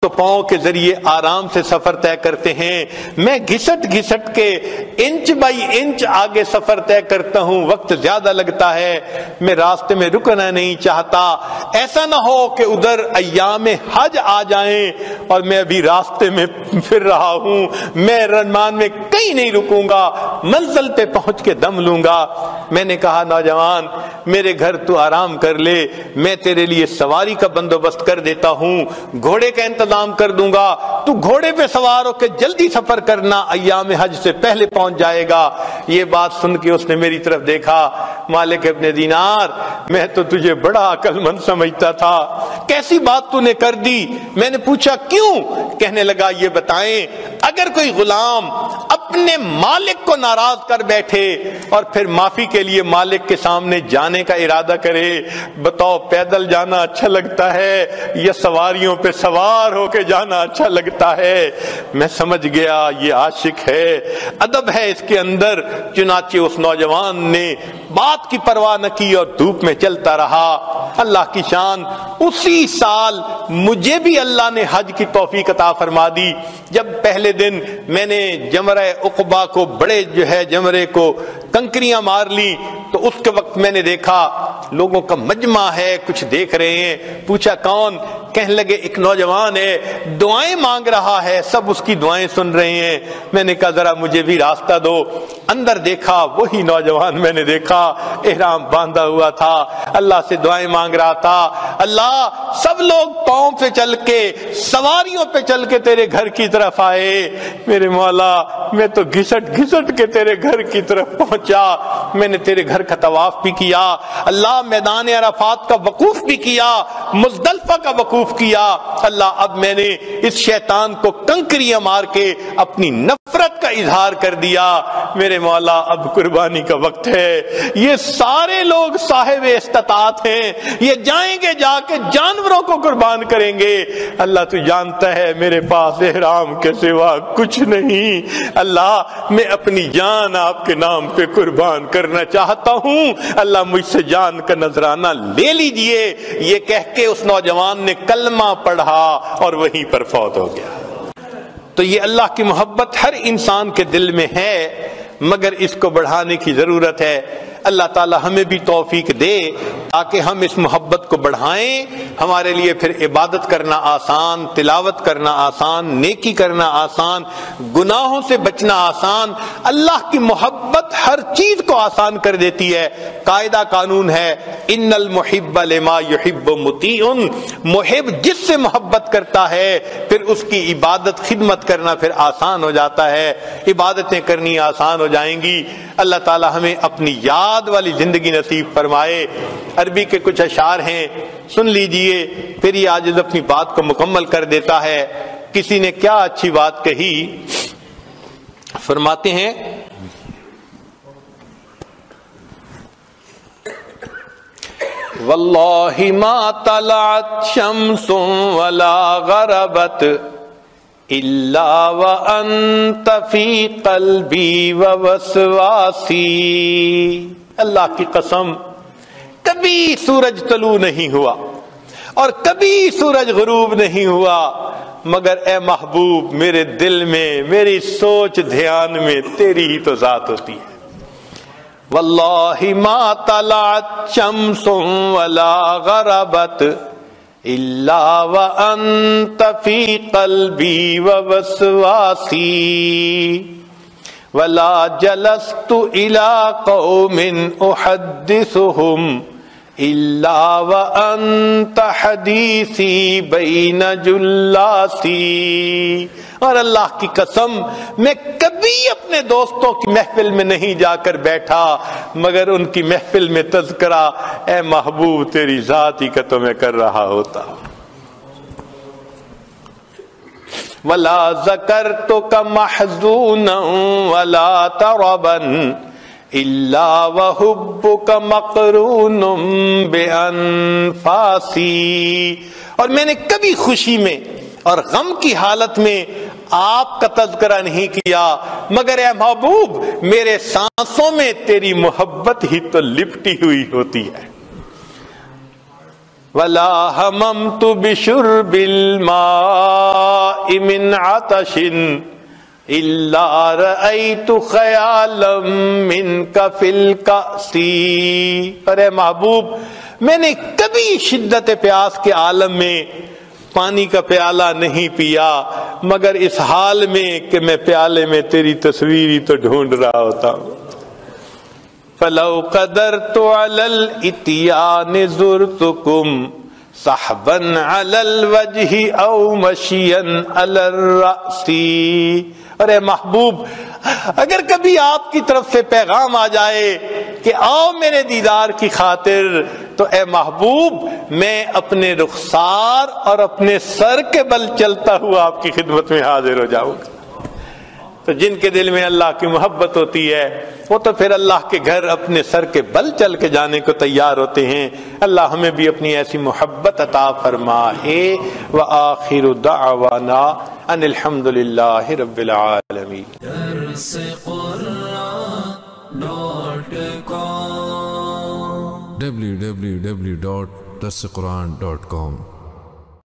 تو پاؤں کے ذریعے آرام سے سفر طے کرتے ہیں، میں گھسٹ گھسٹ کے انچ بائی انچ آگے سفر طے کرتا ہوں، وقت زیادہ لگتا ہے، میں راستے میں رکنا نہیں چاہتا، ایسا نہ ہو کہ ادھر ایام حج آ جائیں اور میں ابھی راستے میں پھر رہا ہوں، میں رمان میں کہیں نہیں رکوں گا، منزل پہ پہنچ کے دم لوں گا۔ میں نے کہا نوجوان میرے گھر تو آرام کر لے، میں تیرے لیے سواری کا بندوبست کر دیتا ہوں، گھوڑے کا انتظام کر دوں گا، تو گھوڑے پہ سوار ہو کے جلدی سفر کرنا، ایام حج سے پہلے پہنچ جائے گا۔ یہ بات سن کے اس نے میری طرف دیکھا، مالک ابن دینار میں تو تجھے بڑا عقل مند سمجھتا تھا، کیسی بات تو نے کر دی؟ میں نے پوچھا کیوں؟ کہنے لگا یہ بتائیں اگر کوئی غلام اپنے مالک کو ناراض کر بیٹھے اور پھر معافی کے لیے مالک کے سامنے جانے کا ارادہ کرے، بتاؤ پیدل جانا اچھا لگتا ہے یا سواریوں پہ سوار ہو کے جانا اچھا لگتا ہے؟ میں سمجھ گیا یہ عاشق ہے، ادب ہے اس کے اندر۔ چنانچہ اس نوجوان نے بات کی پرواہ نہ کی اور دھوپ میں چلتا رہا۔ اللہ کی شان، اسی سال مجھے بھی اللہ نے حج کی توفیق عطا فرما دی۔ جب پہلے دن میں نے جمرہ عقبہ کو بڑے جمرے کو کنکریاں مار لی تو اس کے وقت میں نے دیکھا لوگوں کا مجمع ہے، کچھ دیکھ رہے ہیں۔ پوچھا کون؟ کہنے لگے ایک نوجوان ہے، دعائیں مانگ رہا ہے، سب اس کی دعائیں سن رہے ہیں۔ میں نے کہا ذرا مجھے بھی راستہ دو۔ اندر دیکھا وہی نوجوان میں نے دیکھا، احرام باندھا ہوا تھا، اللہ سے دعائیں مانگ رہا تھا، اللہ سب لوگ پاؤں پہ چل کے سواریوں پہ چل کے تیرے گھر کی طرف آئے، میرے مولا میں تو گھسٹ گھسٹ کے تیرے گھر کی طرف پہنچا، میں نے تیرے گھر کا طواف بھی کیا، اللہ میدان عرفات کا وقوف بھی کیا، مزدلفہ کا وقوف کیا، اللہ اب میں نے اس شیطان کو کنکریاں مار کے اپنی نفرت کا اظہار کر دیا، میرے مولا اب قربانی کا وقت ہے۔ یہ سارے لوگ صاحب استطاعت ہیں، یہ جائیں گے جا کے جانوروں کو قربان کریں گے، اللہ تو جانتا ہے میرے پاس احرام کے سوا کچھ نہیں، اللہ میں اپنی جان آپ کے نام پہ قربان کرنا چاہتا ہوں، اللہ مجھ سے جان کا نذرانہ لے لیجئے۔ یہ کہہ کے اس نوجوان نے کلمہ پڑھا اور وہیں پر فوت ہو گیا۔ تو یہ اللہ کی محبت ہر انسان کے دل میں ہے، مگر اس کو بڑھانے کی ضرورت ہے۔ اللہ تعالی ہمیں بھی توفیق دے تاکہ ہم اس محبت کو بڑھائیں، ہمارے لیے پھر عبادت کرنا آسان، تلاوت کرنا آسان، نیکی کرنا آسان، گناہوں سے بچنا آسان۔ اللہ کی محبت ہر چیز کو آسان کر دیتی ہے۔ قاعدہ قانون ہے ان المحب لما یحب مطیع، محب جس سے محبت کرتا ہے پھر اس کی عبادت خدمت کرنا پھر آسان ہو جاتا ہے، عبادتیں کرنی آسان ہو جائیں گی۔ اللہ تعالی ہمیں اپنی یاد والی زندگی نصیب فرمائے۔ عربی کے کچھ اشعار ہیں، سن لیجئے، پھر یہ عاجز اپنی بات کو مکمل کر دیتا ہے۔ کسی نے کیا اچھی بات کہی، فرماتے ہیں واللہ ما طلعت شمس ولا غربت الا وانت فی قلبی ووسواسی، اللہ کی قسم کبھی سورج طلوع نہیں ہوا اور کبھی سورج غروب نہیں ہوا، مگر اے محبوب میرے دل میں، میری سوچ دھیان میں تیری ہی تو ذات ہوتی ہے۔ واللہ ما طلعت شمس ولا غربت الا وانت فی قلبی ووسواسی، ولا جلست الى قوم احدثهم الا وانت حدیثی بین جلاسی، اور اللہ کی قسم میں کبھی اپنے دوستوں کی محفل میں نہیں جا کر بیٹھا مگر ان کی محفل میں تذکرہ اے محبوب تیری ذات ہی کا تو میں کر رہا ہوتا۔ ولا ذکرتک محزونا ولا تربا الا وحبک مقرون بانفاسی، اور میں نے کبھی خوشی میں اور غم کی حالت میں آپ کا تذکرہ نہیں کیا مگر اے محبوب میرے سانسوں میں تیری محبت ہی تو لپٹی ہوئی ہوتی ہے۔ ولا ہممت بشرب الماء من عطش الا رأيت خیالا منک فی الکأس. ارے محبوب میں نے کبھی شدت پیاس کے عالم میں پانی کا پیالہ نہیں پیا مگر اس حال میں کہ میں پیالے میں تیری تصویر ہی تو ڈھونڈ رہا ہوتا ہوں. فلو قدرت علی الاتیان زرتکم صحبا علی الوجہ او مشیا علی الرأس. ارے محبوب اگر کبھی آپ کی طرف سے پیغام آ جائے کہ آؤ میرے دیدار کی خاطر تو اے محبوب میں اپنے رخسار اور اپنے سر کے بل چلتا ہوا آپ کی خدمت میں حاضر ہو جاؤں گا. تو جن کے دل میں اللہ کی محبت ہوتی ہے وہ تو پھر اللہ کے گھر اپنے سر کے بل چل کے جانے کو تیار ہوتے ہیں. اللہ ہمیں بھی اپنی ایسی محبت عطا فرمائے. وآخر دعوانا ان الحمد للہ رب العالمین. www.darsequran.com